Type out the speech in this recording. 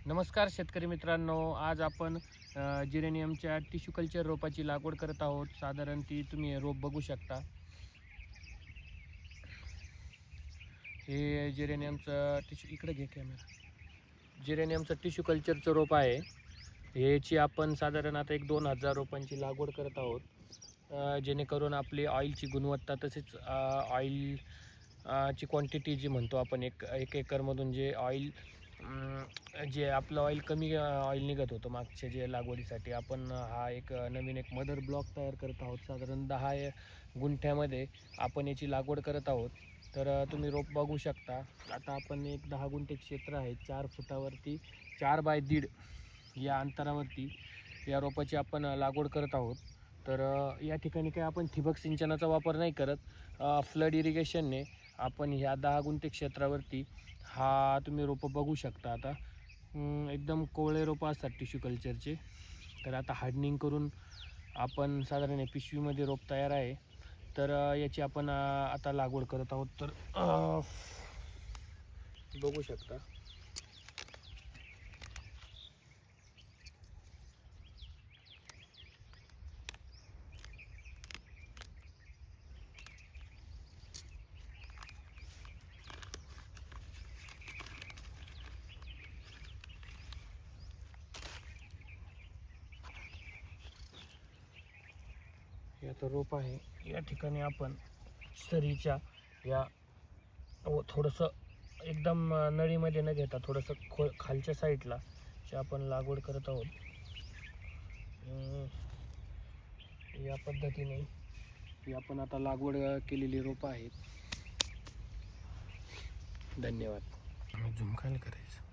नमस्कार शेतकरी मित्रांनो, आज आपण जिरेनियमच्या टिश्यू कल्चर रोपाची लागवड करत आहोत. साधारण ती तुम्ही रोप बघू शकता. हे जिरेनियमचं टिश्यू इकडे घे कॅमेरा. जिरेनियमचं टिश्यू कल्चरचं रोप आहे. ह्याची आपण साधारण आता 1-2 हजार रोपांची लागवड करत आहोत, जेणेकरून आपली ऑइलची गुणवत्ता तसेच ऑइल ची क्वांटिटी जी म्हणतो आपण एक एकरमधून जे ऑइल जे आपलं ऑइल कमी ऑइल निघत होतं मागच्या जे लागवडीसाठी आपण हा एक नवीन एक मदर ब्लॉक तयार करत आहोत. साधारण 10 गुंठ्यामध्ये आपण याची लागवड करत आहोत. तर तुम्ही रोप बघू शकता. आता आपण एक 10 गुंठे क्षेत्र आहे, 4 फुटावरती 4 बाय 1.5 या अंतरावरती या रोपाची आपण लागवड करत आहोत. तर या ठिकाणी काय आपण ठिबक सिंचनाचा वापर नाही करत, फ्लड इरिगेशनने आपण ह्या 10 गुंठे क्षेत्रावरती हा तुम्ही रोपं बघू शकता. आता एकदम कोवळे रोपं असतात टिश्यू कल्चरचे. तर आता हार्डनिंग करून आपण साधारण पिशवीमध्ये रोप तयार आहे. तर याची आपण आता लागवड करत आहोत. तर बघू शकता. हे आता रोप आहे. या ठिकाणी आपण सरीच्या या थोडंसं एकदम नळीमध्ये न घेता थोडंसं खालच्या साईडला जे आपण लागवड करत आहोत. या पद्धतीने ही आपण आता लागवड केलेली रोपं आहेत. धन्यवाद. झुम खाली करायचं.